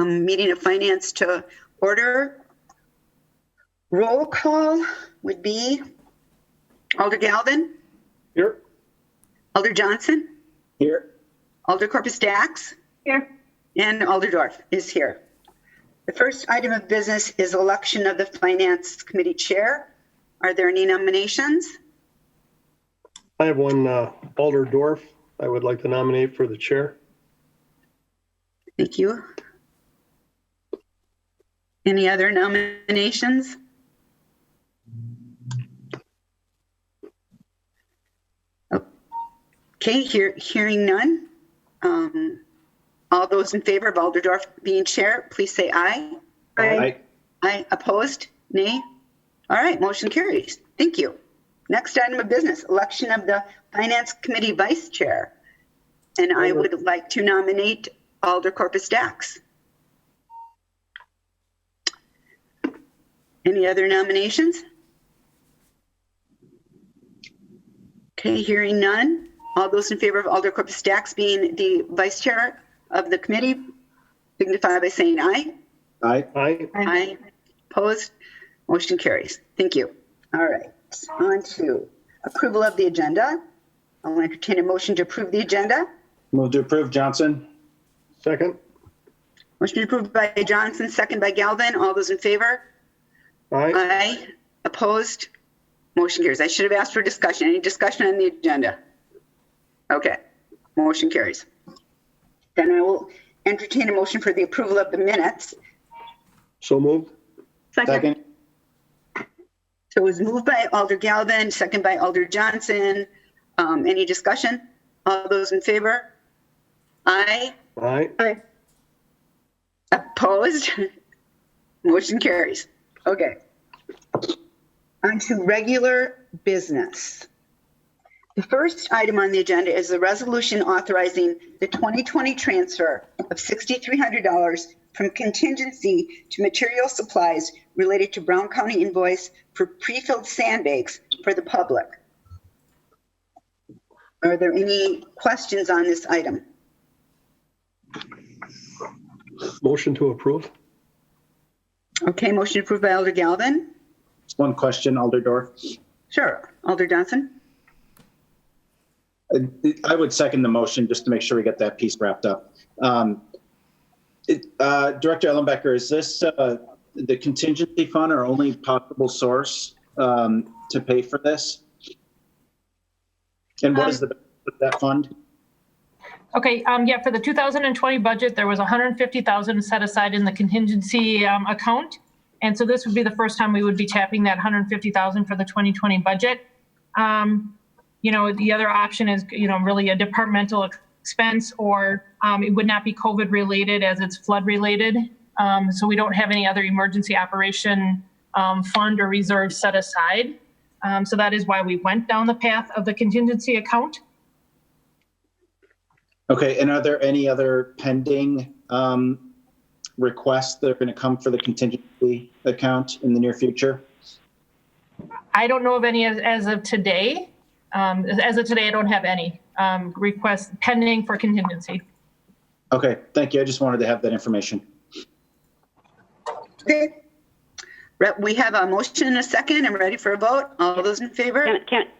meeting of finance to order. Roll call would be Alder Galvin. Here. Alder Johnson. Here. Alder Corpus Dax. Here. And Alder Dorf is here. The first item of business is election of the Finance Committee Chair. Are there any nominations? I have one, Alder Dorf. I would like to nominate for the chair. Thank you. Any other nominations? Okay, hearing none. All those in favor of Alder Dorf being chair, please say aye. Aye. Aye. Opposed? Nay? All right, motion carries. Thank you. Next item of business, election of the Finance Committee Vice Chair. And I would like to nominate Alder Corpus Dax. Any other nominations? Okay, hearing none. All those in favor of Alder Corpus Dax being the Vice Chair of the committee, signify by saying aye. Aye. Aye. Aye. Opposed? Motion carries. Thank you. All right, on to approval of the agenda. I want to entertain a motion to approve the agenda. Move to approve, Johnson. Second. Motion approved by Johnson, second by Galvin. All those in favor? Aye. Aye. Opposed? Motion carries. I should have asked for discussion. Any discussion on the agenda? Okay. Motion carries. Then I will entertain a motion for the approval of the minutes. So moved. Second. So it was moved by Alder Galvin, second by Alder Johnson. Any discussion? All those in favor? Aye. Aye. Aye. Opposed? Motion carries. Okay. On to regular business. The first item on the agenda is the resolution authorizing the 2020 transfer of $6,300 from contingency to material supplies related to Brown County invoice for pre-filled sandbags for the public. Are there any questions on this item? Motion to approve. Okay, motion approved by Alder Galvin. One question, Alder Dorf. Sure. Alder Johnson? I would second the motion just to make sure we get that piece wrapped up. Director Ellenbecker, is this the contingency fund or only possible source to pay for this? And what is the benefit of that fund? Okay, yeah, for the 2020 budget, there was $150,000 set aside in the contingency account. And so this would be the first time we would be tapping that $150,000 for the 2020 budget. You know, the other option is, you know, really a departmental expense, or it would not be COVID related as it's flood related. So we don't have any other emergency operation fund or reserve set aside. So that is why we went down the path of the contingency account. Okay, and are there any other pending requests that are going to come for the contingency account in the near future? I don't know of any as of today. As of today, I don't have any requests pending for contingency. Okay, thank you. I just wanted to have that information. Okay. We have a motion and a second. I'm ready for a vote. All those in favor?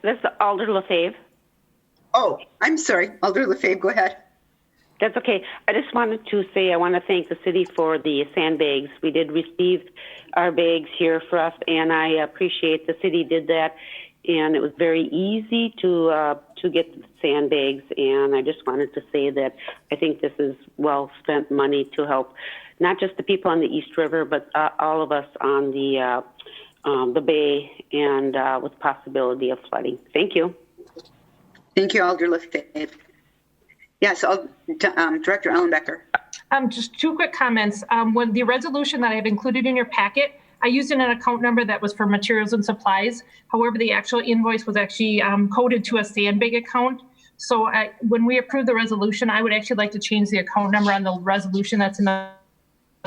This is Alder Lefebvre. Oh, I'm sorry. Alder Lefebvre, go ahead. That's okay. I just wanted to say I want to thank the city for the sandbags. We did receive our bags here for us, and I appreciate the city did that. And it was very easy to get the sandbags. And I just wanted to say that I think this is well spent money to help not just the people on the East River, but all of us on the bay and with possibility of flooding. Thank you. Thank you, Alder Lefebvre. Yes, Director Ellenbecker. Just two quick comments. When the resolution that I have included in your packet, I used an account number that was for materials and supplies. However, the actual invoice was actually coded to a sandbag account. So when we approve the resolution, I would actually like to change the account number on the resolution that's in the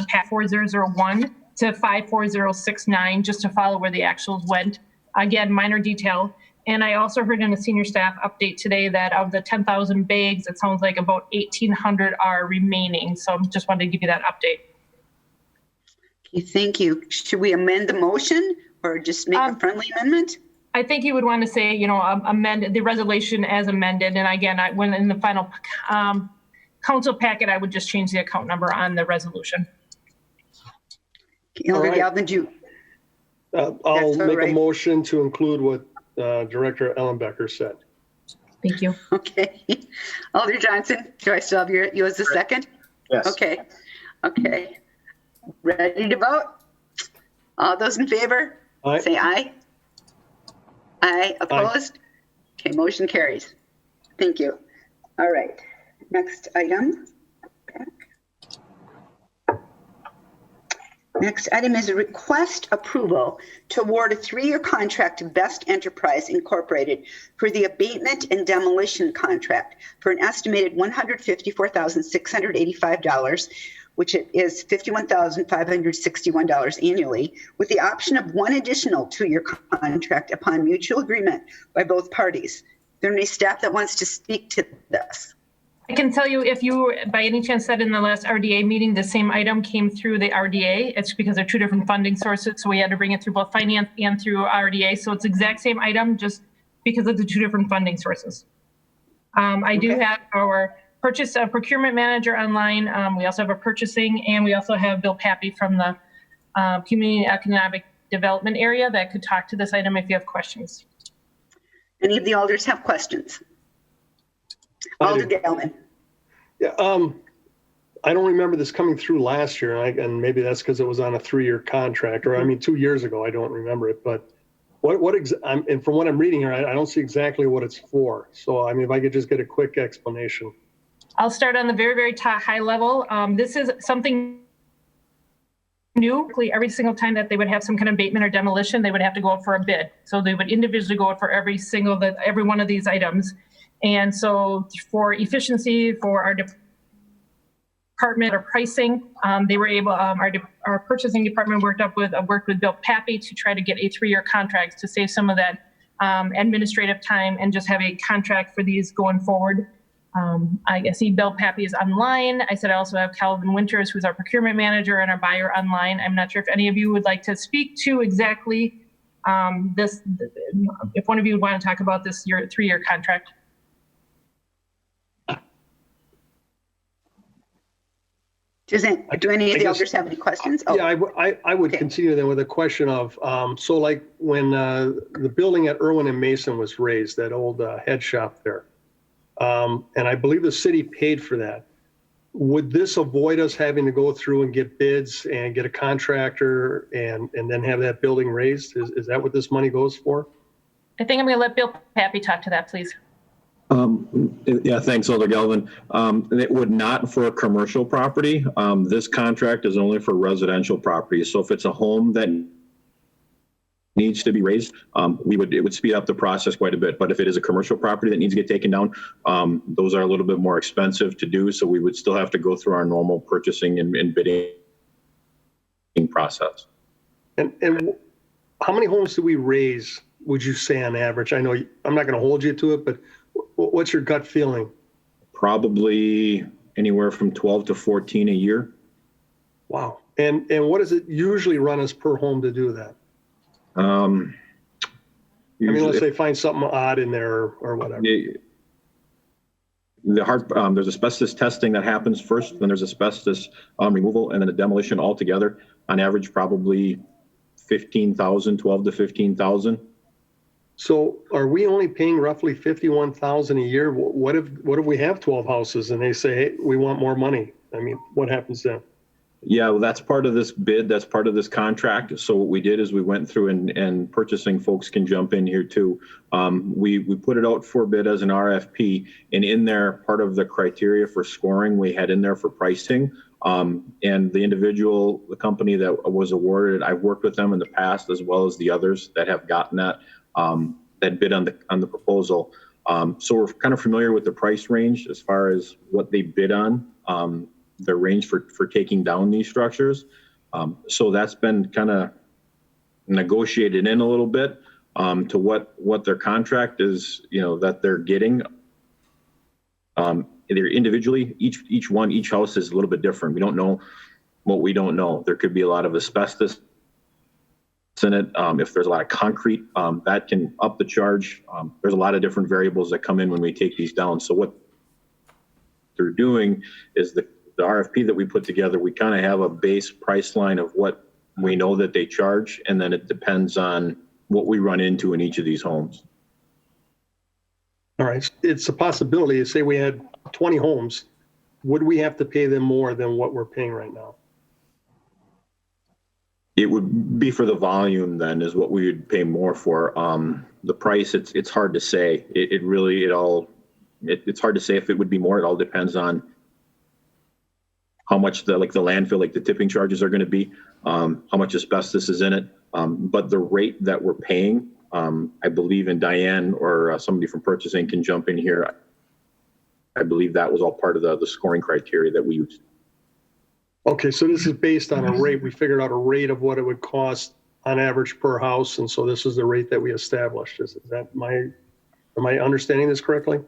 PAC 4001 to 54069, just to follow where the actuals went. Again, minor detail. And I also heard in a senior staff update today that of the 10,000 bags, it sounds like about 1,800 are remaining. So just wanted to give you that update. Okay, thank you. Should we amend the motion or just make a friendly amendment? I think you would want to say, amend the resolution as amended. And again, when in the final council packet, I would just change the account number on the resolution. Elder All right. Galvin, I'll That's all make right. a motion to include what Director Ellenbecker said. Thank you. okay. Alder Johnson, do I still have you as the second? Yes. Okay. Okay. Ready to vote? All those in favor? Aye. Say aye. Aye. Opposed? Okay, motion carries. Thank you. All right. Next item. Next item is a request approval to award a 3-year contract to Best Enterprise Incorporated for the abatement and demolition contract for an estimated $154,685, which is $51,561 annually, with the option of one additional 2-year contract upon mutual agreement by both parties. Is there any staff that wants to speak to this? I can tell you, if you by any chance said in the last RDA meeting, the same item came through the RDA. It's because they're 2 different funding sources. So we had to bring it through both finance and through RDA. So it's the exact same item, just because of the 2 different funding sources. I do have our procurement manager online. We also have a purchasing, and we also have Bill Pappy from the Community Economic Development area that could talk to this item if you have questions. Any of the alders have questions? Alder Galvin. Yeah, I don't remember this coming through last year, and maybe that's because it was on a 3-year contract, or 2 years ago. I don't remember it, but and from what I'm reading here, I don't see exactly what it's for. So, if I could just get a quick explanation. I'll start on the very, very top high level. This is something new. Every single time that they would have some kind of abatement or demolition, they would have to go out for a bid. So they would individually go out for every one of these items. And so for efficiency, for our department or pricing, they were able, our purchasing department worked with Bill Pappy to try to get a 3-year contract to save some of that administrative time and just have a contract for these going forward. I see Bill Pappy is online. I said I also have Calvin Winters, who's our procurement manager, and our buyer online. I'm not sure if any of you would like to speak to exactly this, if one of you would want to talk about this 3-year contract. Do any of the elders have any questions? Oh. Yeah, I would continue then with a question of, so like when the building at Irwin and Mason was raised, that old head shop there, and I believe the city paid for that. Would this avoid us having to go through and get bids and get a contractor and then have that building raised? Is that what this money goes for? I think I'm going to let Bill Pappy talk to that, please. Yeah, thanks, Alder Galvin. It would not for a commercial property. This contract is only for residential properties. So if it's a home that needs to be raised, it would speed up the process quite a bit. But if it is a commercial property that needs to get taken down, those are a little bit more expensive to do. So we would still have to go through our normal purchasing and bidding process. And how many homes do we raise, would you say, on average? I know I'm not going to hold you to it, but what's your gut feeling? Probably anywhere from 12 to 14 a year. Wow. And what does it usually run us per home to do that? Let's say find something odd in there or whatever. There's asbestos testing that happens first, then there's asbestos removal, and then a demolition altogether. On average, probably 15,000, 12 to 15,000. So are we only paying roughly 51,000 a year? What if we have 12 houses and they say, hey, we want more money? What happens then? Yeah, well, that's part of this bid. That's part of this contract. So what we did is we went through and purchasing folks can jump in here too. We put it out for bid as an RFP, and in there, part of the criteria for scoring, we had in there for pricing. And the company that was awarded, I've worked with them in the past, as well as the others that have gotten that bid on the proposal. So we're kind of familiar with the price range as far as what they bid on, the range for taking down these structures. So that's been kind of negotiated in a little bit to what their contract is, that they're getting. They're individually, each house is a little bit different. We don't know what we don't know. There could be a lot of asbestos in it. If there's a lot of concrete, that can up the charge. There's a lot of different variables that come in when we take these down. So what they're doing is the RFP that we put together, we kind of have a base price line of what we know that they charge, and then it depends on what we run into in each of these homes. All right. It's a possibility. Say we had 20 homes, would we have to pay them more than what we're paying right now? It would be for the volume then is what we would pay more for. The price, it's hard to say. It's hard to say if it would be more. It all depends on how much the landfill, like the tipping charges are going to be, how much asbestos is in it. But the rate that we're paying, I believe, in Diane or somebody from purchasing can jump in here. I believe that was all part of the scoring criteria that we used. Okay, so this is based on a rate. We figured out a rate of what it would cost on average per house, and so this is the rate that we established. Am I understanding this correctly?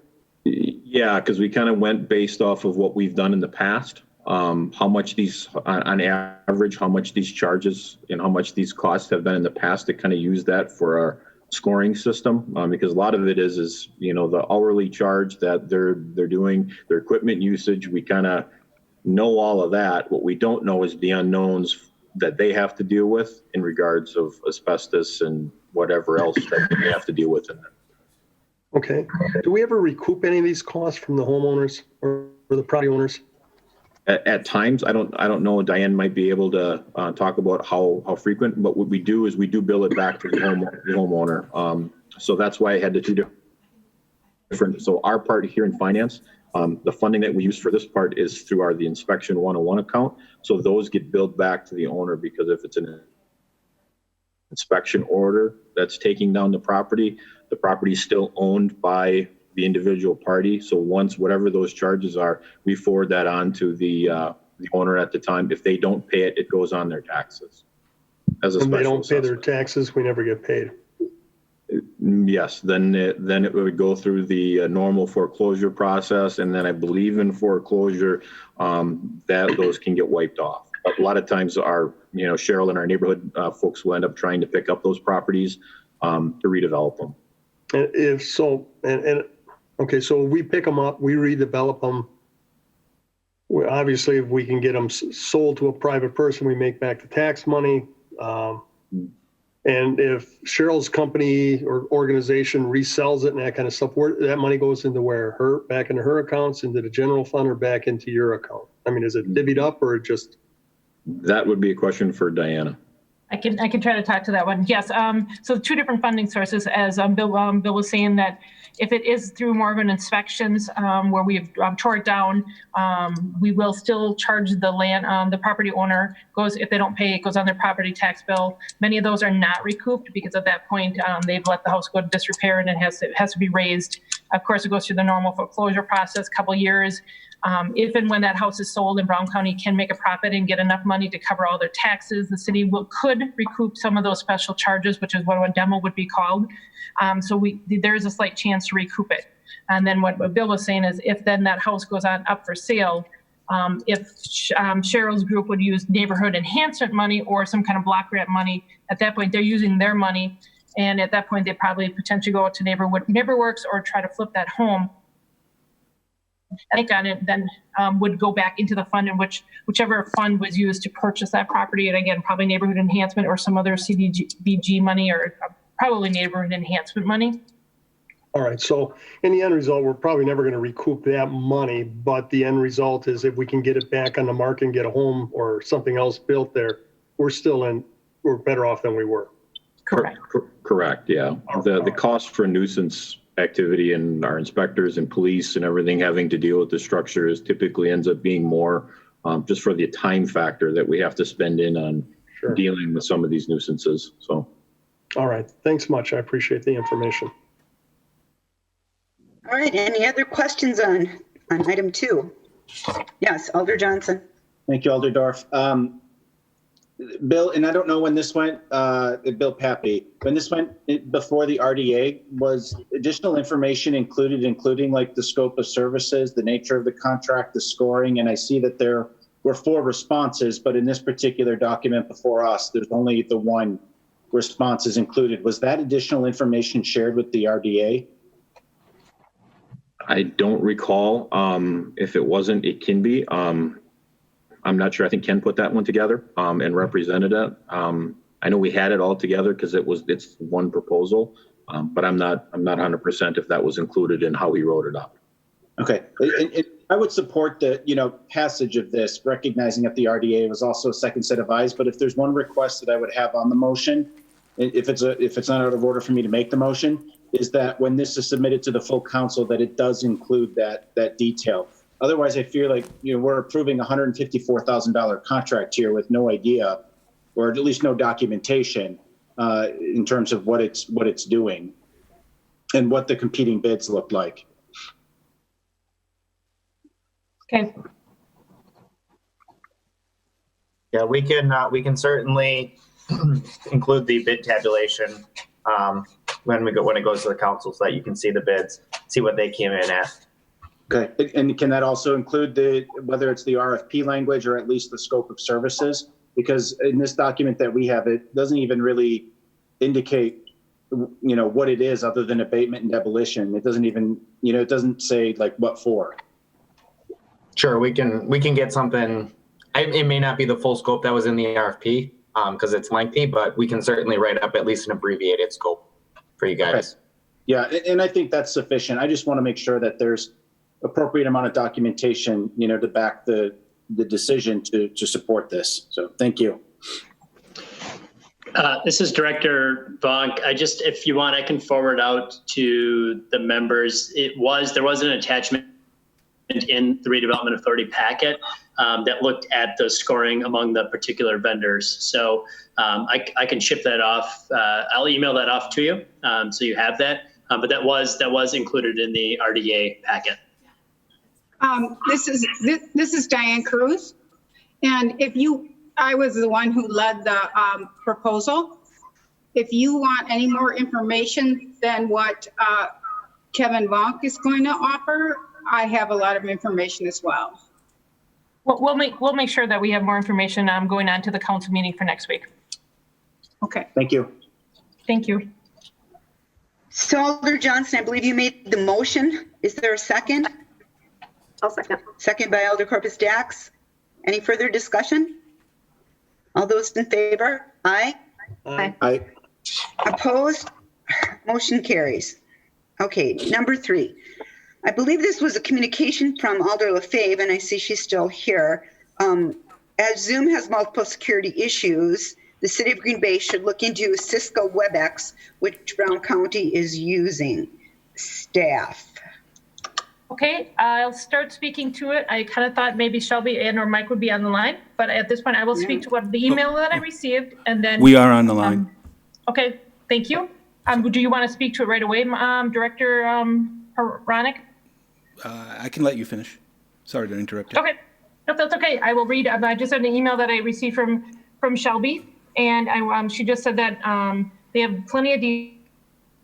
Yeah, because we kind of went based off of what we've done in the past. How much these, on average, how much these charges and how much these costs have been in the past to kind of use that for our scoring system. Because a lot of it is the hourly charge that they're doing, their equipment usage. We kind of know all of that. What we don't know is the unknowns that they have to deal with in regards of asbestos and whatever else that they have to deal with in it. Okay. Do we ever recoup any of these costs from the homeowners or the property owners? At times, I don't know. Diane might be able to talk about how frequent, but what we do is we do bill it back to the homeowner. So that's why I had the two different. So our part here in finance, the funding that we use for this part is through the Inspection 101 account. So those get billed back to the owner, because if it's an inspection order that's taking down the property is still owned by the individual party. So once whatever those charges are, we forward that on to the owner at the time. If they don't pay it, it goes on their taxes as a special When they don't pay their assessment. taxes, we never get paid. Yes, then it would go through the normal foreclosure process, and then I believe in foreclosure that those can get wiped off. But a lot of times Cheryl and our neighborhood folks will end up trying to pick up those properties to redevelop them. And if so, okay, so we pick them up, we redevelop them. Obviously, if we can get them sold to a private person, we make back the tax money. And if Cheryl's company or organization resells it and that kind of stuff, that money goes into where? Back into her accounts, into the general fund, or back into your account? I mean, is it divvied up or just? That would be a question for Diana. I can try to talk to that one. Yes. So two different funding sources, as Bill was saying, that if it is through more of an inspections where we've tore it down, we will still charge the land. The property owner if they don't pay, it goes on their property tax bill. Many of those are not recouped because at that point they've let the house go to disrepair and it has to be raised. Of course, it goes through the normal foreclosure process, couple years. If and when that house is sold and Brown County can make a profit and get enough money to cover all their taxes, the city could recoup some of those special charges, which is what a demo would be called. So there is a slight chance to recoup it. And then what Bill was saying is if then that house goes up for sale, if Cheryl's group would use neighborhood enhancement money or some kind of block grant money, at that point they're using their money. And at that point, they probably potentially go out to NeighborWorks or try to flip that home. I think on it then would go back into the fund in whichever fund was used to purchase that property. And again, probably neighborhood enhancement or some other CDBG money or probably neighborhood enhancement money. All right. So in the end result, we're probably never going to recoup that money. But the end result is if we can get it back on the market and get a home or something else built there, we're better off than we were. Correct. Correct. Yeah. The cost for nuisance activity and our inspectors and police and everything having to deal with the structures typically ends up being more just for the time factor that we have to spend in on dealing with some of these nuisances. So. All right. Thanks much. I appreciate the information. All right. Any other questions on item 2? Yes, Alder Johnson. Thank you, Alder Dorf. Bill, and I don't know when this went, Bill Pappy, when this went before the RDA, was additional information including like the scope of services, the nature of the contract, the scoring, and I see that there were 4 responses, but in this particular document before us, there's only the 1 response is included. Was that additional information shared with the RDA? I don't recall. If it wasn't, it can be. I'm not sure. I think Ken put that one together and represented it. I know we had it all together because it's one proposal, but I'm not 100% if that was included in how he wrote it up. Okay, I would support the passage of this, recognizing that the RDA was also a second set of eyes. But if there's one request that I would have on the motion, if it's not out of order for me to make the motion, is that when this is submitted to the full council, that it does include that detail. Otherwise, I feel like we're approving a $154,000 contract here with no idea, or at least no documentation in terms of what it's doing and what the competing bids look like. Okay. Yeah, we can certainly include the bid tabulation when it goes to the council, so that you can see the bids, see what they came in at. Okay, and can that also include whether it's the RFP language or at least the scope of services? Because in this document that we have, it doesn't even really indicate what it is other than abatement and demolition. It doesn't even it doesn't say like what for. Sure, we can get something. It may not be the full scope that was in the RFP because it's lengthy, but we can certainly write up at least an abbreviated scope for you guys. Okay. Yeah, and I think that's sufficient. I just want to make sure that there's appropriate amount of documentation, to back the decision to support this. So thank you. This is Director Vonk. If you want, I can forward out to the members. There was an attachment in the Redevelopment Authority packet that looked at the scoring among the particular vendors. So I can ship that off. I'll email that off to you so you have that. But that was included in the RDA packet. This is Diane Cruz, and I was the one who led the proposal. If you want any more information than what Kevin Vonk is going to offer, I have a lot of information as well. We'll make sure that we have more information going on to the council meeting for next week. Okay. Thank you. Thank you. So Alder Johnson, I believe you made the motion. Is there a second? I'll second. Second by Alder Corpus Dax. Any further discussion? All those in favor? Aye. Aye. Opposed? Motion carries. Okay, number 3. I believe this was a communication from Alder LaFave, and I see she's still here. As Zoom has multiple security issues, the City of Green Bay should look into Cisco WebEx, which Brown County is using. Staff. Okay, I'll start speaking to it. I kind of thought maybe Shelby and or Mike would be on the line, but at this point I will speak to the email that I received, and then we are on the line. Okay, thank you. Do you want to speak to it right away, Director Ronick? I can let you finish. Sorry to interrupt you. Okay, no, that's okay. I will read. I just had an email that I received from Shelby, and she just said that they have plenty of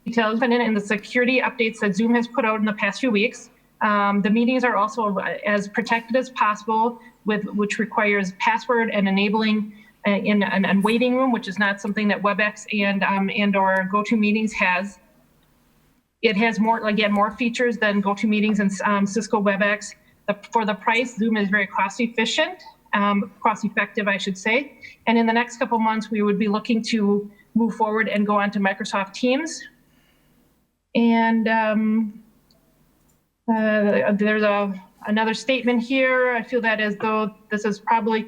details in the security updates that Zoom has put out in the past few weeks. The meetings are also as protected as possible, which requires password and enabling in a waiting room, which is not something that WebEx and or GoToMeetings has. It has more features than GoToMeetings and Cisco WebEx. For the price, Zoom is very cost effective, I should say. And in the next couple months, we would be looking to move forward and go on to Microsoft Teams. And there's another statement here. I feel that as though there's probably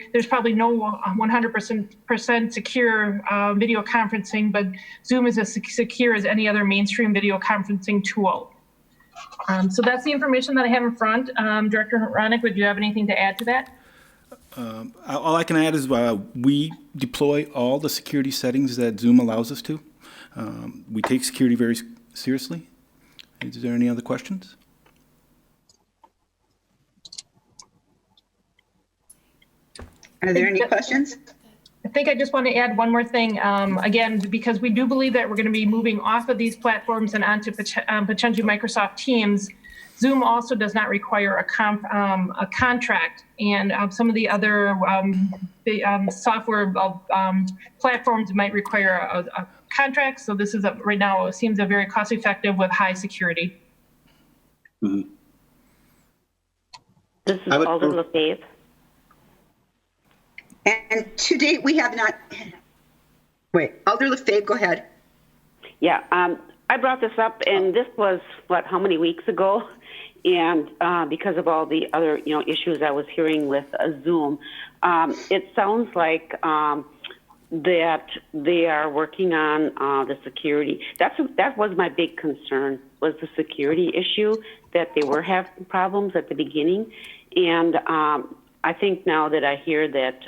no 100% secure video conferencing, but Zoom is as secure as any other mainstream video conferencing tool. So that's the information that I have in front. Director Ronick, would you have anything to add to that? All I can add is we deploy all the security settings that Zoom allows us to. We take security very seriously. Is there any other questions? Are there any questions? I think I just want to add one more thing. Again, because we do believe that we're going to be moving off of these platforms and onto potentially Microsoft Teams. Zoom also does not require a contract, and some of the other software platforms might require a contract. So this is right now, it seems a very cost-effective with high security. This is I would Alder move- LaFave. And to date, we have not, wait, Alder LaFave, go ahead. Yeah, I brought this up, and this was, how many weeks ago? And because of all the other, issues I was hearing with Zoom, it sounds like that they are working on the security. That was my big concern, was the security issue, that they were having problems at the beginning. And I think now that I hear that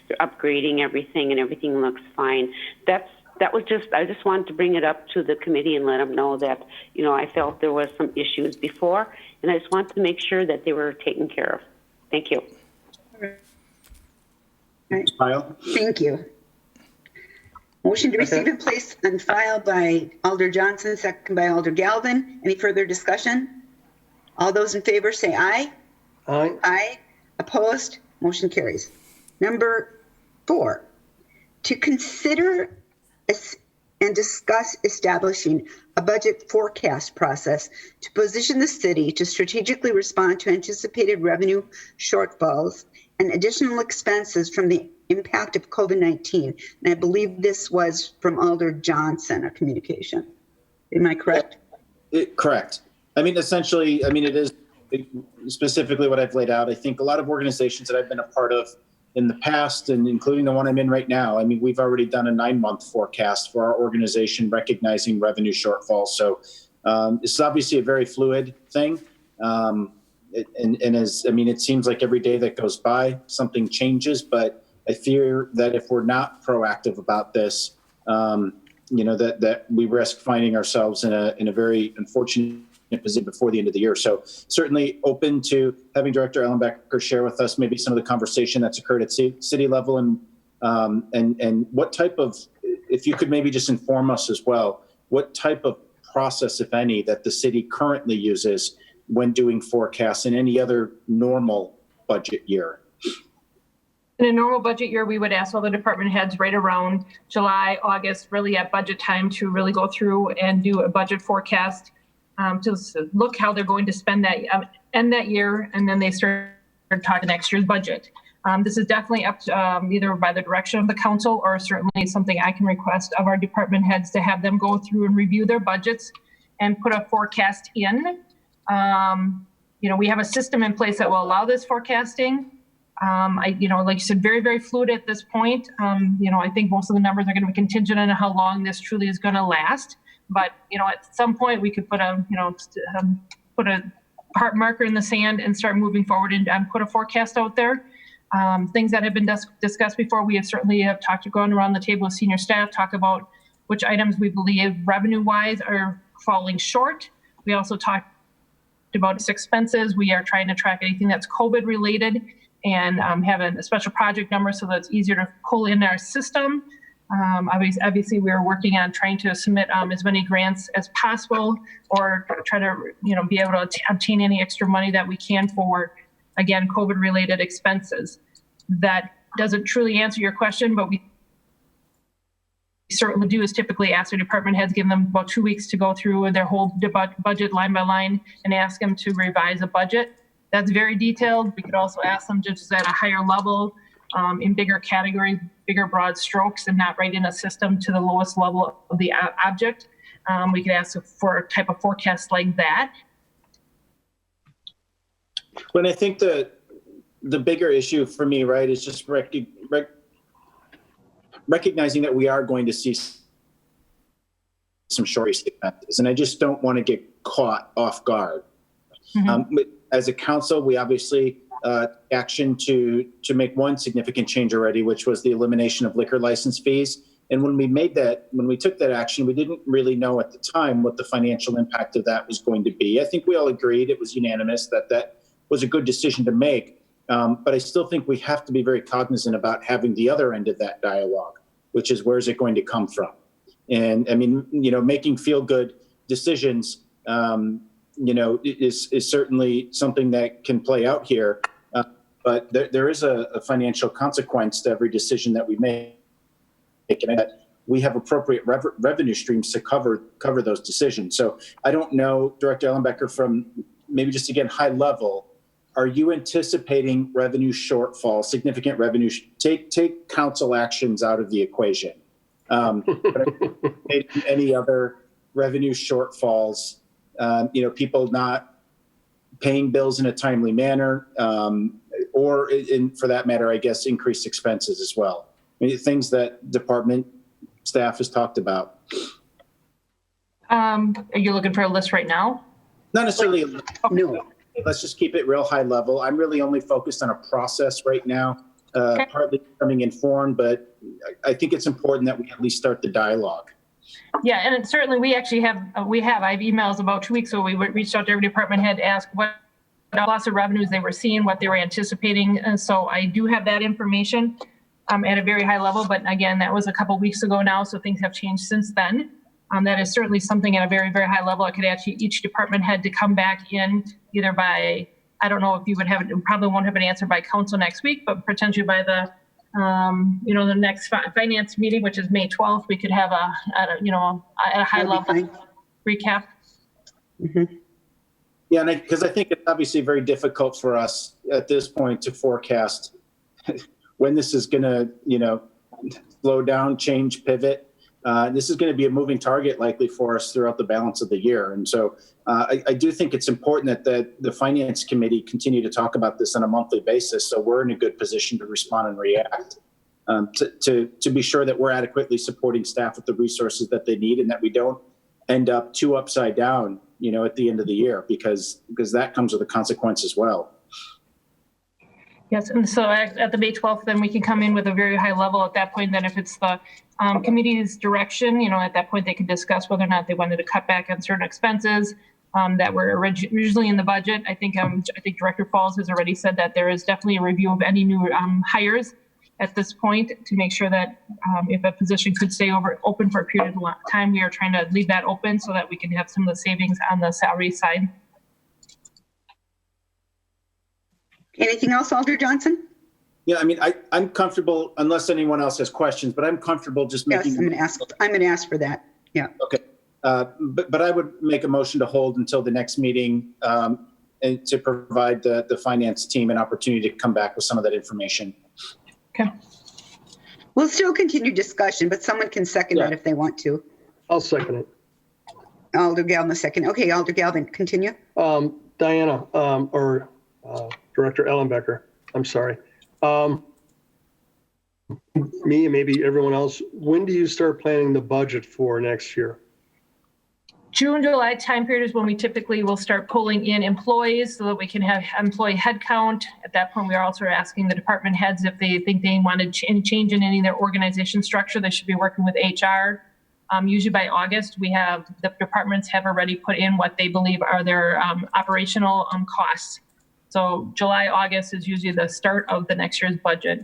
they're upgrading everything and everything looks fine, I just wanted to bring it up to the committee and let them know that, I felt there was some issues before, and I just wanted to make sure that they were taken care of. Thank you. Kyle? Thank you. Motion to receive and place on file by Alder Johnson, second by Alder Galvin. Any further discussion? All those in favor say aye. Aye. Aye. Opposed? Motion carries. Number 4, to consider and discuss establishing a budget forecast process to position the city to strategically respond to anticipated revenue shortfalls and additional expenses from the impact of COVID-19. And I believe this was from Alder Johnson, a communication. Am I correct? Correct. Essentially, it is specifically what I've laid out. I think a lot of organizations that I've been a part of in the past, and including the one I'm in right now, we've already done a 9-month forecast for our organization, recognizing revenue shortfalls. So this is obviously a very fluid thing. It seems like every day that goes by, something changes, but I fear that if we're not proactive about this, that we risk finding ourselves in a very unfortunate position before the end of the year. So certainly open to having Director Ellenbecker share with us maybe some of the conversation that's occurred at city level, and what type of, if you could maybe just inform us as well, what type of process, if any, that the city currently uses when doing forecasts in any other normal budget year. In a normal budget year, we would ask all the department heads right around July, August, really at budget time, to really go through and do a budget forecast, to look how they're going to spend that end that year, and then they start talking next year's budget. This is definitely up to, either by the direction of the council, or certainly something I can request of our department heads, to have them go through and review their budgets and put a forecast in. We have a system in place that will allow this forecasting. Like you said, very, very fluid at this point. I think most of the numbers are going to be contingent on how long this truly is going to last. But, at some point we could put a heart marker in the sand and start moving forward and put a forecast out there. Things that have been discussed before, we certainly have talked to, going around the table with senior staff, talk about which items we believe revenue-wise are falling short. We also talked about expenses. We are trying to track anything that's COVID related, and have a special project number so that it's easier to pull in our system. Obviously, we are working on trying to submit as many grants as possible, or try to be able to obtain any extra money that we can for, again, COVID related expenses. That doesn't truly answer your question, but we certainly do is typically ask our department heads, give them about 2 weeks to go through their whole budget line by line and ask them to revise a budget. That's very detailed. We could also ask them just at a higher level, in bigger categories, bigger broad strokes, and not write in a system to the lowest level of the object. We could ask for a type of forecast like that. When I think the bigger issue for me, right, is just recognizing that we are going to see some short expenses, and I just don't want to get caught off guard. Mm-hmm. As a council, we obviously action to make one significant change already, which was the elimination of liquor license fees. And when we took that action, we didn't really know at the time what the financial impact of that was going to be. I think we all agreed, it was unanimous, that was a good decision to make. But I still think we have to be very cognizant about having the other end of that dialogue, which is, where's it going to come from? And making feel-good decisions is certainly something that can play out here. But there is a financial consequence to every decision that we make, and that we have appropriate revenue streams to cover those decisions. So I don't know, Director Ellenbecker, from maybe just again high level, are you anticipating revenue shortfall, significant revenue? Take council actions out of the equation. But any other revenue shortfalls? People not paying bills in a timely manner, or for that matter, I guess, increased expenses as well. Things that department staff has talked about. Are you looking for a list right now? Not necessarily. No. Let's just keep it real high level. I'm really only focused on a process right now, partly becoming informed, but I think it's important that we at least start the dialogue. Yeah, and certainly we actually have, I have emails about 2 weeks ago. We reached out to every department head to ask what loss of revenues they were seeing, what they were anticipating. And so I do have that information at a very high level. But again, that was a couple weeks ago now, so things have changed since then. That is certainly something at a very, very high level. I could ask each department head to come back in either by, I don't know if you would have it, probably won't have an answer by council next week, but potentially by the the next finance meeting, which is May 12th, we could have at a high level recap. Mm-hmm. Yeah, because I think it's obviously very difficult for us at this point to forecast when this is going to, slow down, change, pivot. This is going to be a moving target likely for us throughout the balance of the year. And so I do think it's important that the Finance Committee continue to talk about this on a monthly basis, so we're in a good position to respond and react, to be sure that we're adequately supporting staff with the resources that they need and that we don't end up too upside down, at the end of the year, because that comes with a consequence as well. Yes, and so at the May 12th, then we can come in with a very high level at that point. Then if it's the committee's direction, at that point they can discuss whether or not they wanted to cut back on certain expenses that were originally in the budget. I think Director Falls has already said that there is definitely a review of any new hires at this point to make sure that if a position could stay open for a period of time, we are trying to leave that open so that we can have some of the savings on the salary side. Anything else, Alder Johnson? Yeah, I'm comfortable, unless anyone else has questions, but I'm comfortable just making. Yes, I'm going to ask for that. Yeah. Okay. But I would make a motion to hold until the next meeting and to provide the finance team an opportunity to come back with some of that information. Okay. We'll still continue discussion, but someone can second that if they want to. I'll second it. Alder Galvin, second. Okay, Alder Galvin, continue. Diana, or Director Ellenbecker, I'm sorry. Me and maybe everyone else, when do you start planning the budget for next year? June, July time period is when we typically will start pulling in employees so that we can have employee headcount. At that point, we are also asking the department heads if they think they want to change in any of their organization structure. They should be working with HR. Usually by August, the departments have already put in what they believe are their operational costs. So July, August is usually the start of the next year's budget.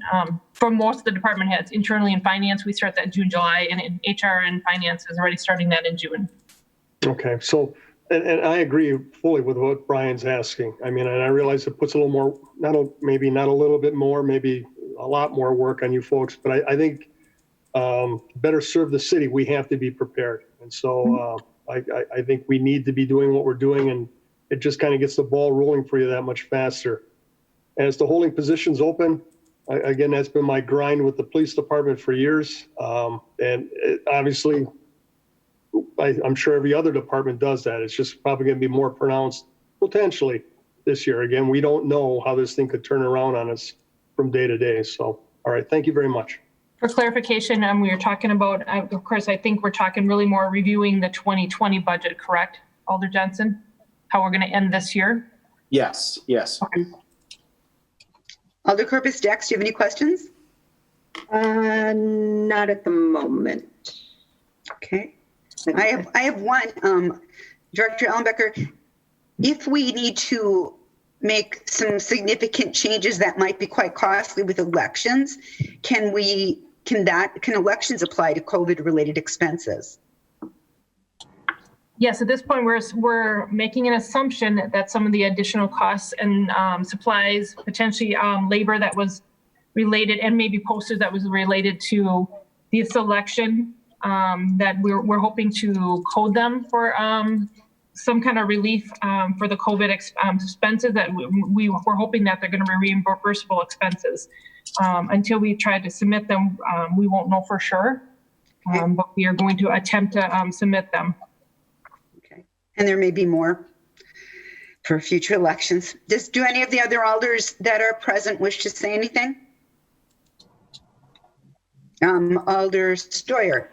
For most of the department heads, internally in finance, we start that June, July, and in HR and finance is already starting that in June. Okay, so, and I agree fully with what Brian's asking. And I realize it puts a little more, maybe not a little bit more, maybe a lot more work on you folks, but I think better serve the city, we have to be prepared. And so I think we need to be doing what we're doing, and it just kind of gets the ball rolling for you that much faster. As the holding positions open, again, that's been my grind with the police department for years. Obviously, I'm sure every other department does that. It's just probably going to be more pronounced potentially this year. Again, we don't know how this thing could turn around on us from day to day. So, all right, thank you very much. For clarification, we were talking about, of course, I think we're talking really more reviewing the 2020 budget, correct, Alder Johnson? How we're going to end this year? Yes. Okay. Alder Corpus Dax, do you have any questions? Not at the moment. Okay. I have one, Director Ellenbecker. If we need to make some significant changes that might be quite costly with elections, can elections apply to COVID-related expenses? Yes, at this point, we're making an assumption that some of the additional costs and supplies, potentially labor that was related, and maybe posters that was related to the selection, that we're hoping to code them for some kind of relief for the COVID expenses that we're hoping that they're going to be reimbursable expenses. Until we try to submit them, we won't know for sure, but we are going to attempt to submit them. Okay. And there may be more for future elections. Do any of the other alders that are present wish to say anything? Alder Stoyer.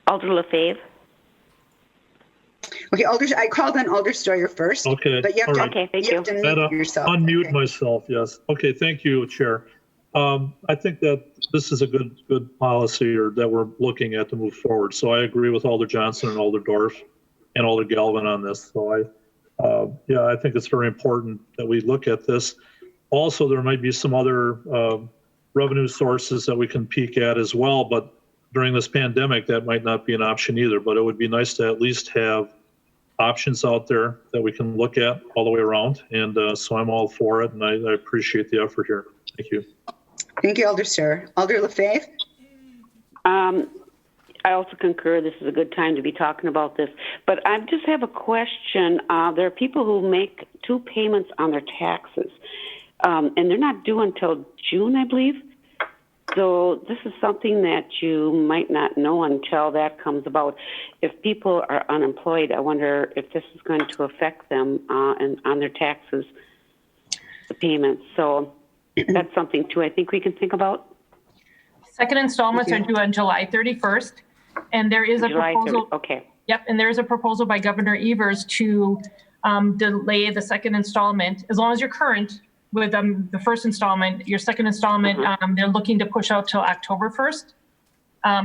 Alder LaFave. Okay, I called on Alder Stoyer first. Okay, But you have all to, right. Okay, thank you have to mute yourself. Unmute Okay. myself, yes. Okay, thank you, Chair. I think that this is a good policy that we're looking at to move forward. So I agree with Alder Johnson and Alder Dorf and Alder Galvin on this. So I think it's very important that we look at this. Also, there might be some other revenue sources that we can peek at as well, but during this pandemic, that might not be an option either. But it would be nice to at least have options out there that we can look at all the way around. And so I'm all for it, and I appreciate the effort here. Thank you. Thank you, Alder Stoyer. Alder LaFave? I also concur this is a good time to be talking about this. But I just have a question. There are people who make 2 payments on their taxes, and they're not due until June, I believe. So this is something that you might not know until that comes about. If people are unemployed, I wonder if this is going to affect them and on their taxes, the payments. So that's something too I think we can think about. Second installments are due on July 31st, and there is a July 30th. proposal. Okay. Yep, and there is a proposal by Governor Evers to delay the second installment as long as you're current with the first installment. Your second installment, they're looking to push out till October 1st.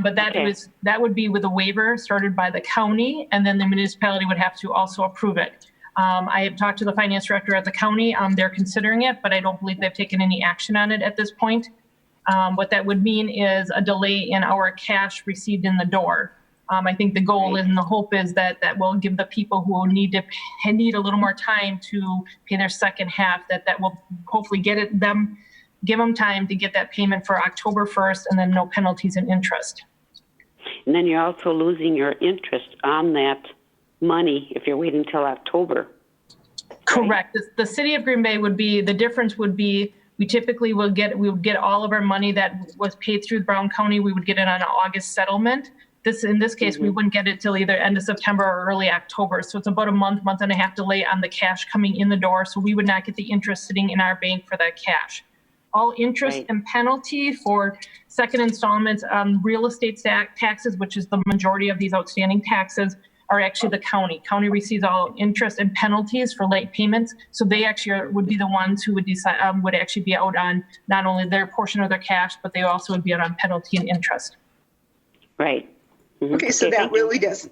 But that would be with a waiver started by the county, and then the municipality would have to also approve it. I have talked to the finance director at the county. They're considering it, but I don't believe they've taken any action on it at this point. What that would mean is a delay in our cash received in the door. I think the goal and the hope is that will give the people who need a little more time to pay their second half, that will hopefully give them time to get that payment for October 1st, and then no penalties and interest. And then you're also losing your interest on that money if you're waiting until October. Correct. The city of Green Bay the difference would be, we typically would get all of our money that was paid through Brown County, we would get it on an August settlement. In this case, we wouldn't get it till either end of September or early October. So it's about a month and a half delay on the cash coming in the door. So we would not get the interest sitting in our bank for that cash. All interest and penalty for second installments, real estate taxes, which is the majority of these outstanding taxes, are actually the county. County receives all interest and penalties for late payments. So they actually would be the ones who would decide, would actually be out on not only their portion of their cash, but they also would be out on penalty and interest. Right. Okay, so that really doesn't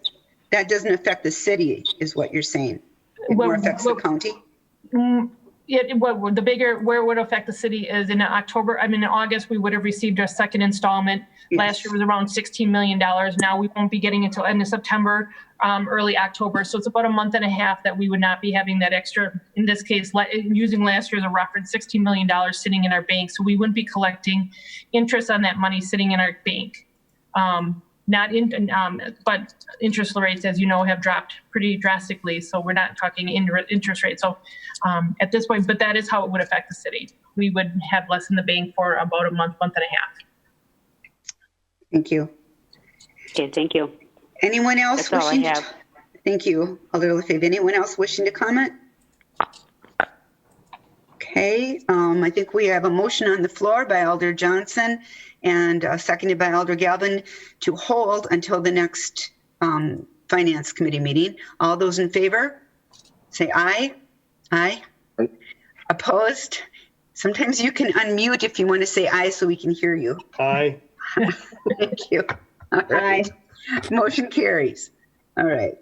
affect the city, is what you're saying. It more affects the county? Where it would affect the city is in August, we would have received our second installment. Yes. Last year was around $16 million. Now we won't be getting it until end of September, early October. So it's about a month and a half that we would not be having that extra, in this case, using last year as a reference, $16 million sitting in our bank. So we wouldn't be collecting interest on that money sitting in our bank. But interest rates, as you know, have dropped pretty drastically. So we're not talking interest rates. So at this point, but that is how it would affect the city. We would have less in the bank for about a month and a half. Thank you. Okay, thank you. Anyone else That's wishing all I have. Thank you, Alder LaFave. Anyone else wishing to comment? Okay, I think we have a motion on the floor by Alder Johnson and seconded by Alder Galvin to hold until the next Finance Committee meeting. All those in favor, say aye. Aye. Aye. Opposed? Sometimes you can unmute if you want to say aye so we can hear you. Aye. Thank you. All right. Motion carries. All right.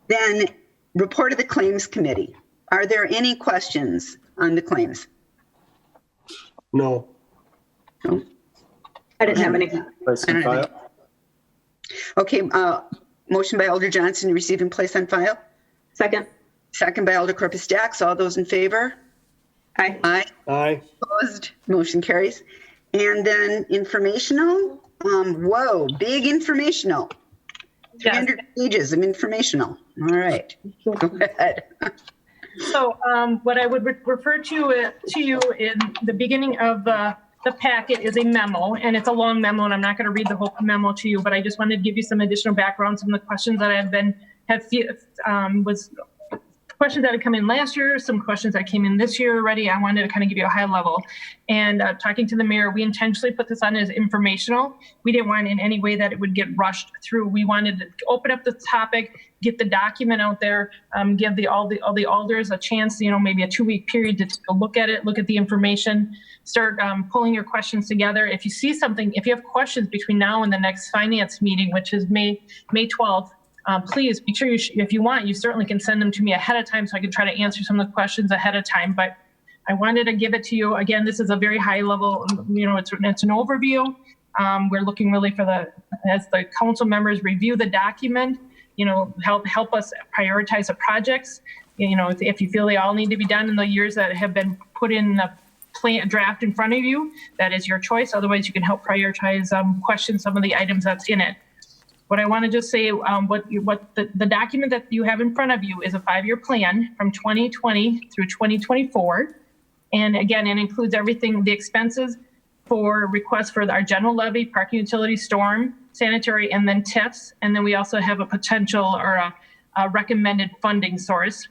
Then report of the Claims Committee. Are there any questions on the claims? No. No. I didn't have any. Okay, Motion by Alder Johnson to receive and place on file. Second. Second by Alder Corpus Dax. All those in favor? Aye. Aye. Aye. Opposed? Motion carries. And then informational. Whoa, big informational. Yes. 300 pages of informational. All right. Go ahead. So what I would refer to you in the beginning of the packet is a memo, and it's a long memo, and I'm not going to read the whole memo to you, but I just wanted to give you some additional background, some of the questions that questions that had come in last year, some questions that came in this year already. I wanted to kind of give you a high level. And talking to the mayor, we intentionally put this on as informational. We didn't want in any way that it would get rushed through. We wanted to open up the topic, get the document out there, give all the alders a chance, maybe a 2-week period to look at it, look at the information, start pulling your questions together. If you see something, if you have questions between now and the next finance meeting, which is May 12th, please make sure if you want, you certainly can send them to me ahead of time so I can try to answer some of the questions ahead of time. But I wanted to give it to you. Again, this is a very high level, it's an overview. We're looking really as the council members review the document, help us prioritize the projects. If you feel they all need to be done in the years that have been put in the plan draft in front of you, that is your choice. Otherwise, you can help prioritize question some of the items that's in it. What I want to just say, the document that you have in front of you is a 5-year plan from 2020 through 2024. And again, it includes everything, the expenses for requests for our general levy, parking utility, storm, sanitary, and then TIFs. And then we also have a potential or a recommended funding source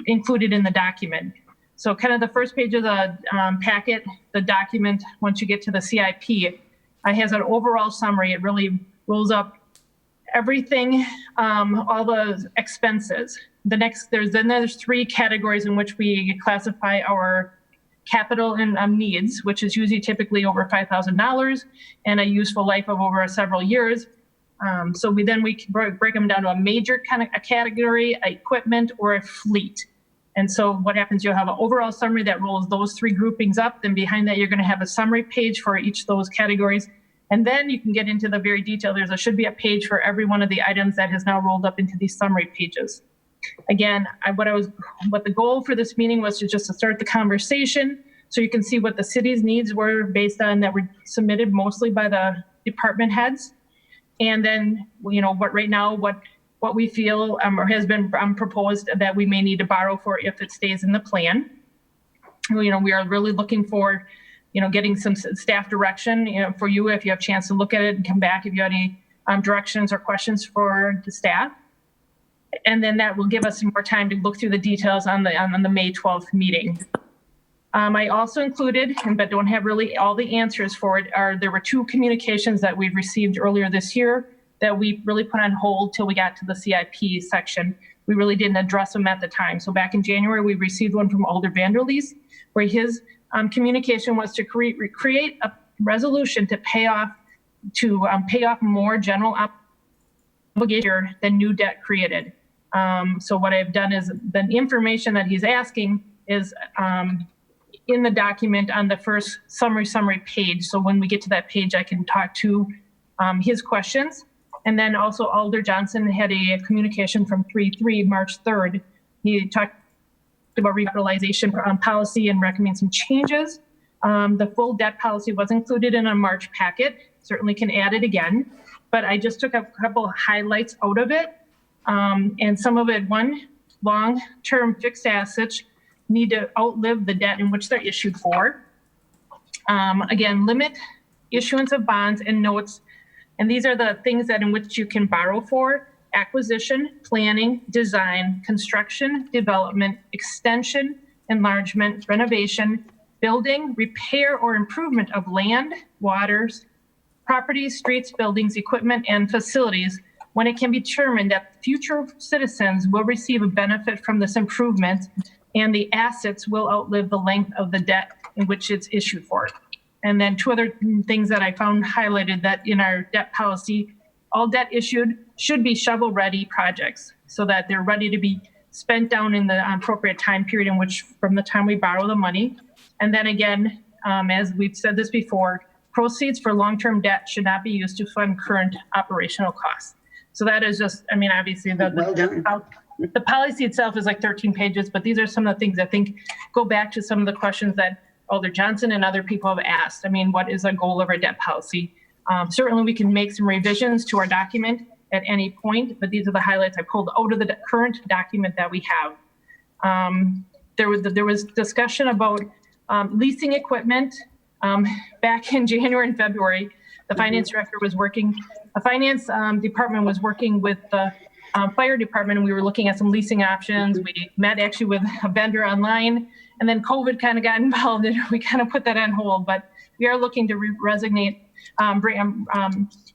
included in the document. So kind of the first page of the packet, the document, once you get to the CIP, has an overall summary. It really rolls up everything, all the expenses. There's 3 categories in which we classify our capital and needs, which is usually typically over $5,000 and a useful life of over several years. So we break them down to a major kind of a category, equipment, or a fleet. And so what happens, you'll have an overall summary that rolls those 3 groupings up. Then behind that, you're going to have a summary page for each of those categories. And then you can get into the very detail. There should be a page for every one of the items that has now rolled up into these summary pages. Again, what the goal for this meeting was to start the conversation so you can see what the city's needs were based on that were submitted mostly by the department heads. And then, what we feel or has been proposed that we may need to borrow for if it stays in the plan. We are really looking for getting some staff direction, for you, if you have a chance to look at it and come back if you have any directions or questions for the staff. And then that will give us some more time to look through the details on the May 12th meeting. I also included, but don't have really all the answers for it, there were 2 communications that we've received earlier this year that we really put on hold till we got to the CIP section. We really didn't address them at the time. So back in January, we received one from Alder Vanderleest, where his communication was to create a resolution to pay off more general obligation than new debt created. So what I've done is the information that he's asking is in the document on the first summary page. So when we get to that page, I can talk to his questions. And then also Alder Johnson had a communication from March 3rd. He talked about recapitalization policy and recommend some changes. The full debt policy was included in a March packet. Certainly can add it again, but I just took a couple of highlights out of it. And some of it, one, long-term fixed assets need to outlive the debt in which they're issued for. Again, limit issuance of bonds and notes. And these are the things that in which you can borrow for: acquisition, planning, design, construction, development, extension, enlargement, renovation, building, repair, or improvement of land, waters, properties, streets, buildings, equipment, and facilities, when it can be determined that future citizens will receive a benefit from this improvement and the assets will outlive the length of the debt in which it's issued for. And then 2 other things that I found highlighted, that in our debt policy, all debt issued should be shovel-ready projects so that they're ready to be spent down in the appropriate time period in which, from the time we borrow the money. And then again, as we've said this before, proceeds for long-term debt should not be used to fund current operational costs. So that is just, I mean, obviously Well done. the policy itself is like 13 pages, but these are some of the things I think go back to some of the questions that Alder Johnson and other people have asked. I mean, what is the goal of our debt policy? Certainly we can make some revisions to our document at any point, but these are the highlights I pulled out of the current document that we have. There was discussion about leasing equipment back in January and February. The finance director was working, the finance department was working with the fire department, and we were looking at some leasing options. We met actually with a vendor online, and then COVID kind of got involved, and we kind of put that on hold. But we are looking to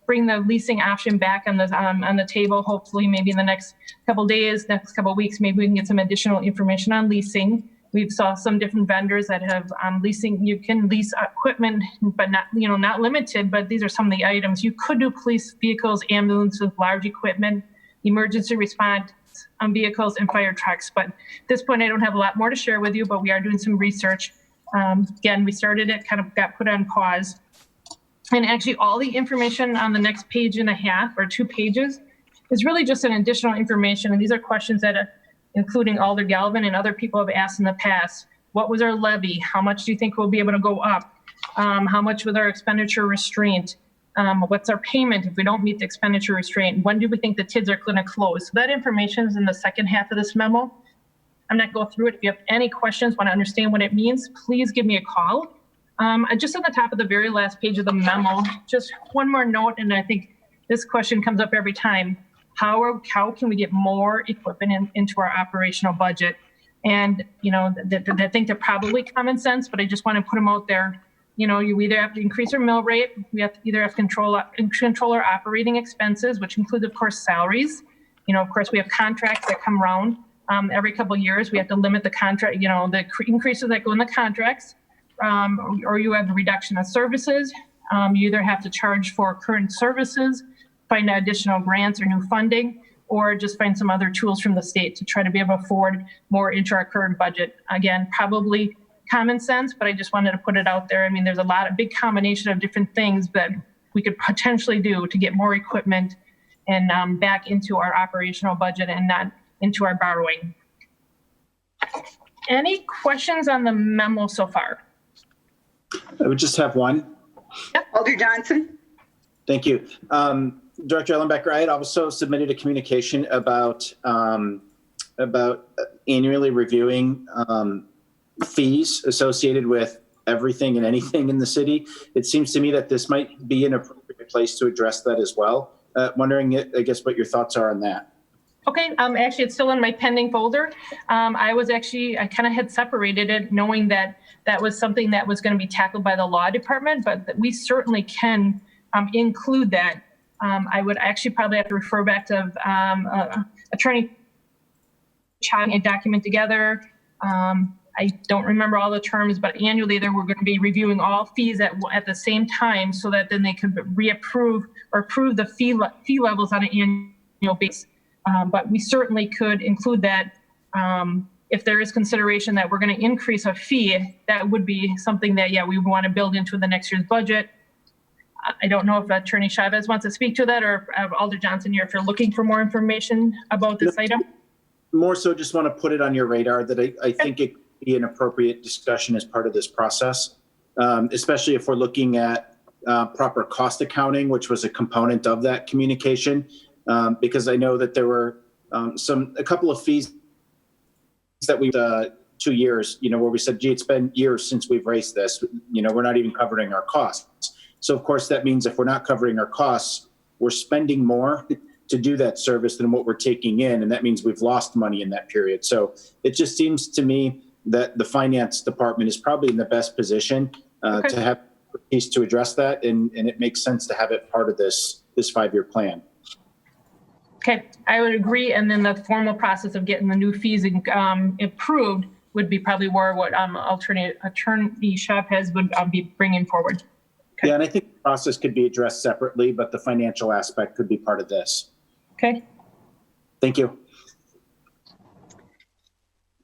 bring the leasing option back on the table. Hopefully, maybe in the next couple days, next couple weeks, maybe we can get some additional information on leasing. We've saw some different vendors that have leasing. You can lease equipment, but not limited. But these are some of the items you could do: police vehicles, ambulances, large equipment, emergency response vehicles, and fire trucks. But at this point, I don't have a lot more to share with you. But we are doing some research. Again, we started it, kind of got put on pause. And actually all the information on the next page and a half or 2 pages is really just an additional information. And these are questions that, including Alder Galvin and other people have asked in the past. What was our levy? How much do you think we'll be able to go up? How much was our expenditure restraint? What's our payment if we don't meet the expenditure restraint? When do we think the TIDs are going to close? So that information is in the second half of this memo. I'm not going through it. If you have any questions, want to understand what it means, please give me a call. Just on the top of the very last page of the memo, just one more note, and I think this question comes up every time. How can we get more equipment into our operational budget? And, I think they're probably common sense, but I just want to put them out there. You either have to increase our mill rate, we have to control our operating expenses, which includes, of course, salaries. Of course, we have contracts that come around every couple of years. We have to limit the contract, the increases that go in the contracts. Or you have a reduction of services. You either have to charge for current services, find additional grants or new funding, or just find some other tools from the state to try to be able to afford more into our current budget. Again, probably common sense, but I just wanted to put it out there. I mean, there's a big combination of different things that we could potentially do to get more equipment and back into our operational budget and not into our borrowing. Any questions on the memo so far? I would just have one. Alder Johnson? Thank you. Director Ellenbecker, I had also submitted a communication about annually reviewing fees associated with everything and anything in the city. It seems to me that this might be an appropriate place to address that as well. Wondering, I guess, what your thoughts are on that. Okay, actually, it's still in my pending folder. I kind of had separated it, knowing that that was something that was going to be tackled by the law department, but that we certainly can include that. I would actually probably have to refer back to attorney chatting a document together. I don't remember all the terms, but annually we're going to be reviewing all fees at the same time, so that then they could reapprove or approve the fee levels on an annual basis. But we certainly could include that. If there is consideration that we're going to increase a fee, that would be something that, we want to build into the next year's budget. I don't know if Attorney Chavez wants to speak to that, or Alder Johnson here, if you're looking for more information about this item. More so just want to put it on your radar that I think it could be an appropriate discussion as part of this process, especially if we're looking at proper cost accounting, which was a component of that communication, because I know that there were a couple of fees that we 2 years, where we said, gee, it's been years since we've raised this, we're not even covering our costs. So of course that means if we're not covering our costs, we're spending more to do that service than what we're taking in. And that means we've lost money in that period. So it just seems to me that the finance department is probably in the best position to have expertise to address that. And it makes sense to have it part of this 5-year plan. Okay, I would agree. And then the formal process of getting the new fees approved would be probably more what Attorney Chavez would be bringing forward. Okay. Yeah, and I think the process could be addressed separately, but the financial aspect could be part of this. Okay. Thank you.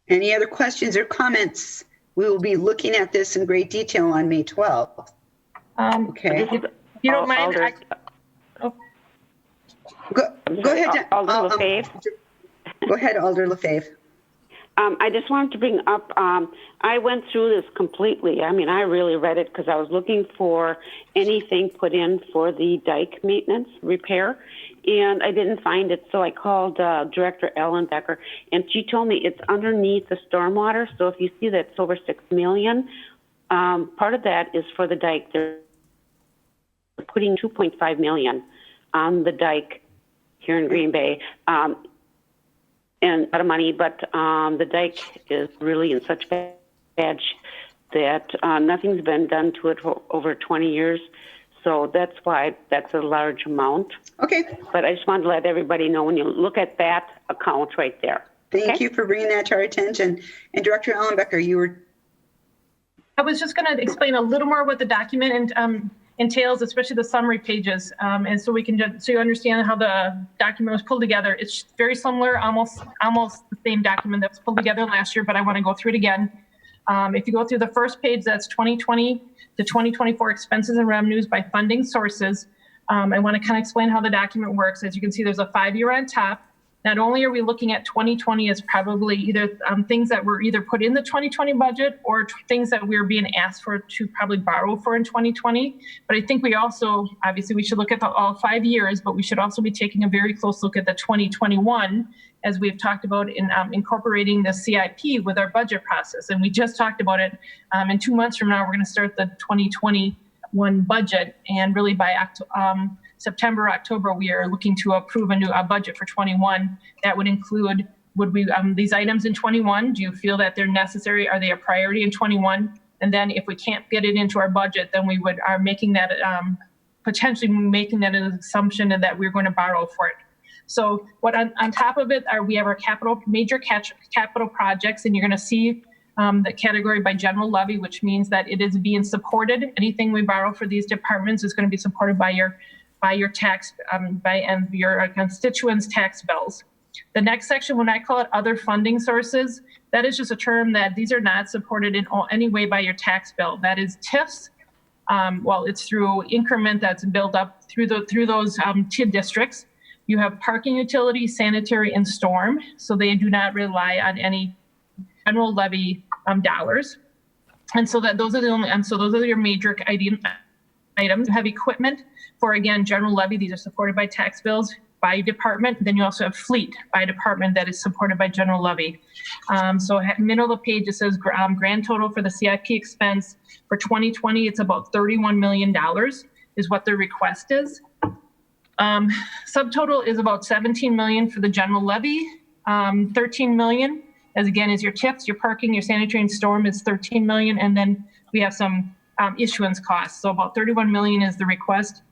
Any other questions or comments? We will be looking at this in great detail on May 12th. Okay. If you don't mind, Go ahead. Alder LaFave. Go ahead, Alder LaFave. I just wanted to bring up, I went through this completely. I mean, I really read it because I was looking for anything put in for the dike maintenance repair, and I didn't find it. So I called Director Ellen Becker, and she told me it's underneath the stormwater. So if you see that it's over $6 million, part of that is for the dike. They're putting $2.5 million on the dike here in Green Bay. And a lot of money, but the dike is really in such bad that nothing's been done to it over 20 years. So that's why that's a large amount. Okay. But I just wanted to let everybody know when you look at that account right there. Thank you for bringing that to our attention. And Director Ellenbecker, you were. I was just going to explain a little more what the document entails, especially the summary pages, and so we can just, so you understand how the document was pulled together. It's very similar, almost the same document that was pulled together last year, but I want to go through it again. If you go through the first page, that's 2020 to 2024 expenses and revenues by funding sources. I want to kind of explain how the document works. As you can see, there's a 5-year on top. Not only are we looking at 2020 as probably either things that were either put in the 2020 budget or things that we're being asked for to probably borrow for in 2020. But I think we also, obviously we should look at all 5 years, but we should also be taking a very close look at the 2021, as we've talked about in incorporating the CIP with our budget process. And we just talked about it. In 2 months from now, we're going to start the 2021 budget, and really by September, October, we are looking to approve a budget for 21. That would include, these items in 21, do you feel that they're necessary? Are they a priority in 21? And then if we can't get it into our budget, then we are making that, potentially making that an assumption that we're going to borrow for it. So what on top of it we have our major capital projects, and you're going to see the category by general levy, which means that it is being supported. Anything we borrow for these departments is going to be supported by your tax, and your constituents' tax bills. The next section, when I call it other funding sources, that is just a term that these are not supported in any way by your tax bill. That is TIFs. It's through increment that's built up through those TID districts. You have parking utilities, sanitary, and storm. So they do not rely on any general levy dollars. And so those are your major items. You have equipment for, again, general levy. These are supported by tax bills by department. Then you also have fleet by department that is supported by general levy. So at the middle of the page, it says grand total for the CIP expense for 2020. It's about $31 million is what the request is. Subtotal is about $17 million for the general levy. 13 million, as again, is your TIPs, your parking, your sanitary and storm is 13 million. And then we have some issuance costs. So about 31 million is the request.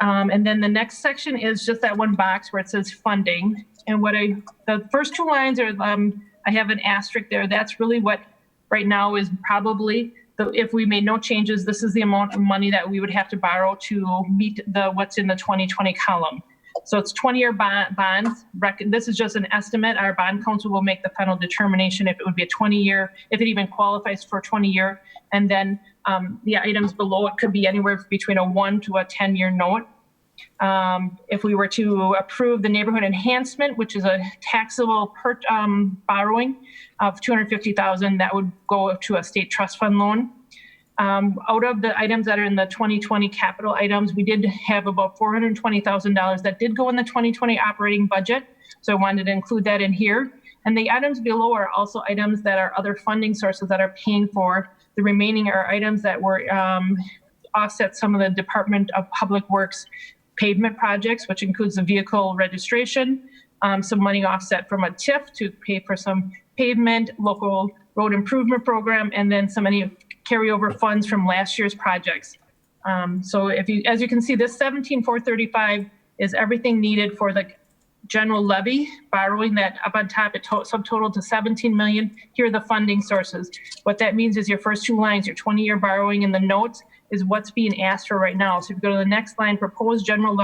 And then the next section is just that one box where it says funding. And the first 2 lines are, I have an asterisk there. That's really what right now is probably, if we made no changes, this is the amount of money that we would have to borrow to meet what's in the 2020 column. So it's 20-year bonds. This is just an estimate. Our bond council will make the final determination if it would be a 20-year, if it even qualifies for a 20-year. And then the items below it could be anywhere between a 1 to a 10-year note. If we were to approve the neighborhood enhancement, which is a taxable borrowing of $250,000, that would go to a state trust fund loan. Out of the items that are in the 2020 capital items, we did have about $420,000 that did go in the 2020 operating budget. So I wanted to include that in here. And the items below are also items that are other funding sources that are paying for. The remaining are items that were offset some of the Department of Public Works pavement projects, which includes the vehicle registration, some money offset from a TIF to pay for some pavement, local road improvement program, and then some any carryover funds from last year's projects. So as you can see, this 17,435 is everything needed for the general levy borrowing. That up on top, it subtotal to 17 million. Here are the funding sources. What that means is your first 2 lines, your 20-year borrowing in the notes, is what's being asked for right now. So if you go to the next line, proposed general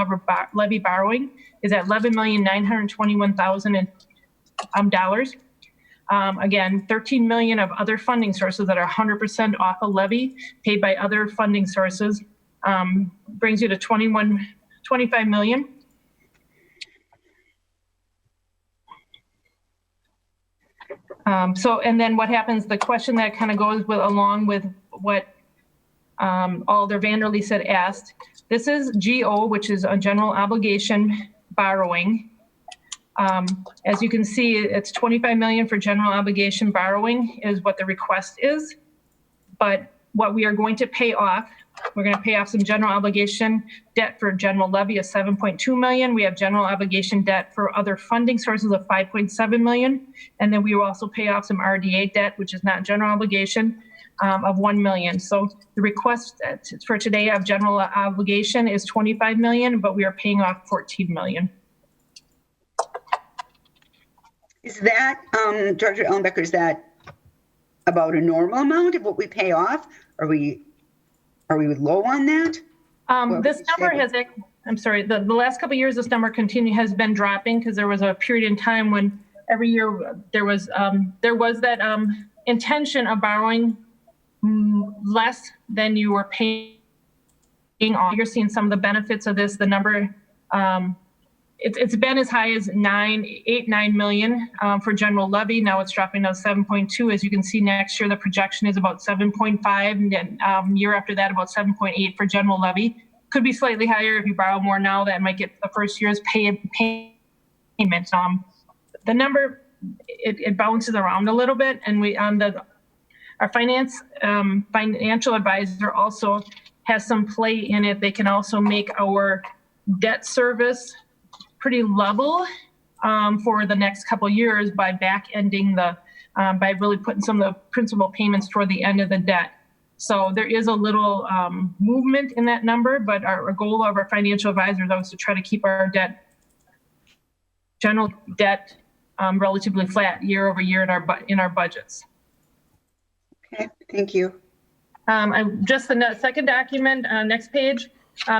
levy borrowing is at $11,921,000. Again, 13 million of other funding sources that are 100% off a levy paid by other funding sources, brings you to 25 million. And then what happens, the question that kind of goes along with what Alder Vanderleest had asked, this is GO, which is a general obligation borrowing. As you can see, it's 25 million for general obligation borrowing is what the request is. But what we are going to pay off, we're going to pay off some general obligation debt for general levy of 7.2 million. We have general obligation debt for other funding sources of 5.7 million. And then we will also pay off some RDA debt, which is not general obligation, of 1 million. So the request for today of general obligation is 25 million, but we are paying off 14 million. Is that, Director Ellenbecker, is that about a normal amount of what we pay off? Are we low on that? This number has, I'm sorry, the last couple of years, this number has been dropping because there was a period in time when every year there was that intention of borrowing less than you were paying off. You're seeing some of the benefits of this. The number, it's been as high as 9 million for general levy. Now it's dropping to 7.2. As you can see, next year the projection is about 7.5, and then year after that about 7.8 for general levy. Could be slightly higher if you borrow more now. That might get the first year's payment. The number it bounces around a little bit, and our financial advisor also has some play in it. They can also make our debt service pretty level for the next couple of years by back ending by really putting some of the principal payments toward the end of the debt. So there is a little movement in that number, but our goal of our financial advisors is to try to keep our general debt relatively flat year over year in our budgets. Okay, thank you. Just the second document, next page.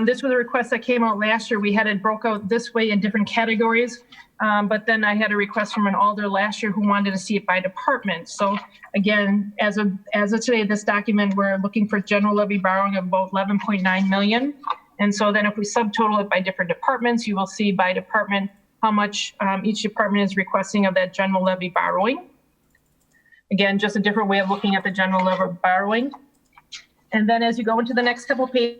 This was a request that came out last year. We had it broke out this way in different categories, but then I had a request from an alder last year who wanted to see it by department. So again, as of today, this document, we're looking for general levy borrowing of about 11.9 million. And so then if we subtotal it by different departments, you will see by department how much each department is requesting of that general levy borrowing. Again, just a different way of looking at the general levy borrowing. And then as you go into the next couple pages,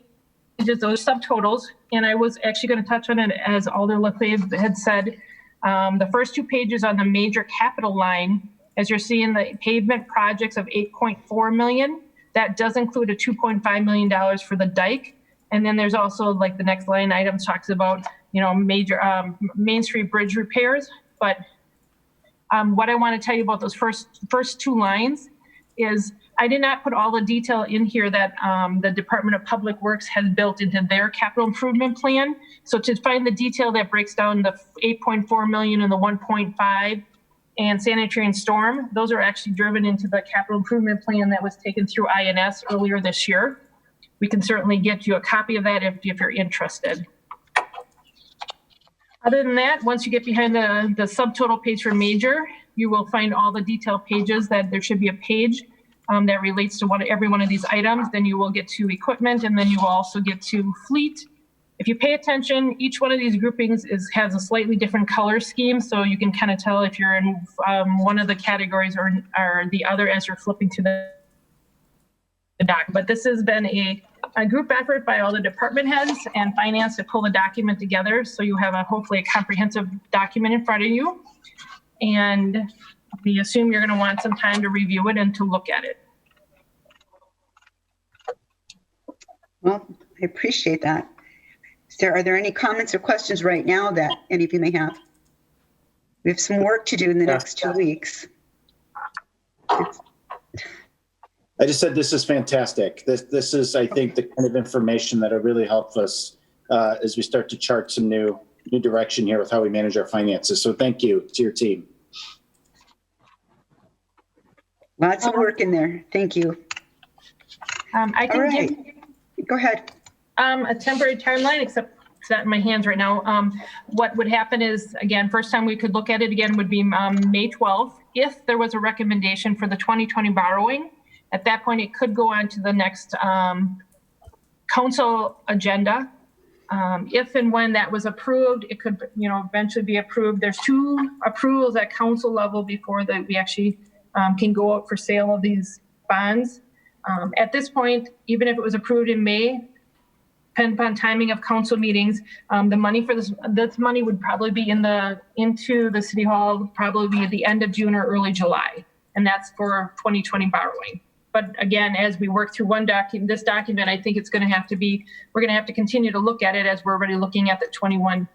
those subtotals, and I was actually going to touch on it as Alder Lefebvre had said, the first two pages on the major capital line, as you're seeing the pavement projects of 8.4 million, that does include a $2.5 million for the dike. And then there's also like the next line item talks about, major Main Street bridge repairs. But what I want to tell you about those first two lines is I did not put all the detail in here that the Department of Public Works has built into their capital improvement plan. So to find the detail that breaks down the 8.4 million and the 1.5 and sanitary and storm, those are actually driven into the capital improvement plan that was taken through INS earlier this year. We can certainly get you a copy of that if you're interested. Other than that, once you get behind the subtotal page for major, you will find all the detailed pages that there should be a page that relates to every one of these items. Then you will get to equipment, and then you will also get to fleet. If you pay attention, each one of these groupings has a slightly different color scheme, so you can kind of tell if you're in one of the categories or the other as you're flipping to the doc. But this has been a group effort by all the department heads and finance to pull the document together, so you have hopefully a comprehensive document in front of you. And we assume you're going to want some time to review it and to look at it. Well, I appreciate that. Are there any comments or questions right now that any of you may have? We have some work to do in the next 2 weeks. I just said this is fantastic. This is, I think, the kind of information that'll really help us as we start to chart some new direction here with how we manage our finances. So thank you to your team. Lots of work in there. Thank you. I can give Go ahead. A temporary timeline, except it's not in my hands right now. What would happen is, again, first time we could look at it again would be May 12th. If there was a recommendation for the 2020 borrowing, at that point it could go on to the next council agenda. If and when that was approved, it could, eventually be approved. There's two approvals at council level before that we actually can go out for sale of these bonds. At this point, even if it was approved in May, depending upon timing of council meetings, the money for this money would probably be into the city hall, probably be at the end of June or early July. And that's for 2020 borrowing. But again, as we work through this document, I think we're going to have to continue to look at it as we're already looking at the 21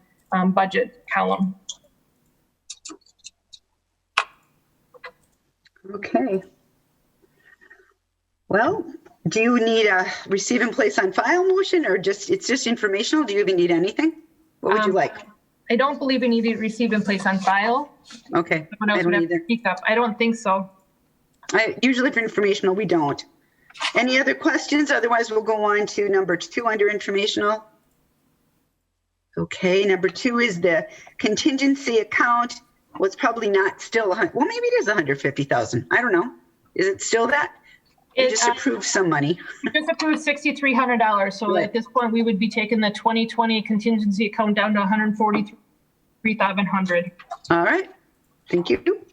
budget column. Okay. Well, do you need a receive and place on file motion, or it's just informational? Do you even need anything? What would you like? I don't believe we need to receive and place on file. Okay. Someone else I would don't have to either. speak up. I don't think so. Usually for informational, we don't. Any other questions? Otherwise, we'll go on to number 2 under informational. Okay, number 2 is the contingency account. Well, it's probably not still, well, maybe it is 150,000. I don't know. Is it still that? We just approved some money. We just approved $6,300. So Right. at this point, we would be taking the 2020 contingency account down to 143,700. All right, thank you.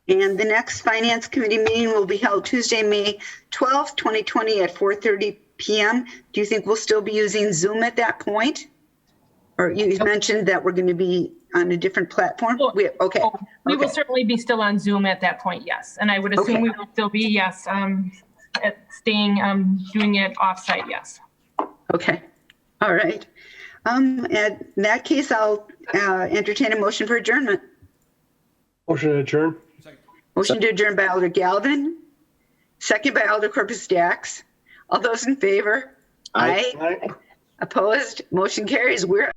And the next Finance Committee meeting will be held Tuesday, May 12th, 2020 at 4:30 p.m. Do you think we'll still be using Zoom at that point? Or you mentioned that we're going to be on a different platform? Okay. We will certainly be still on Zoom at that point, yes. And I would assume Okay. we will still be, yes, doing it offsite, yes. Okay, all right. In that case, I'll entertain a motion for adjournment. Motion to adjourn. Motion to adjourn by Alder Galvin, second by Alder Corpus Dax. All those in favor? Aye. Opposed? Motion carries. We're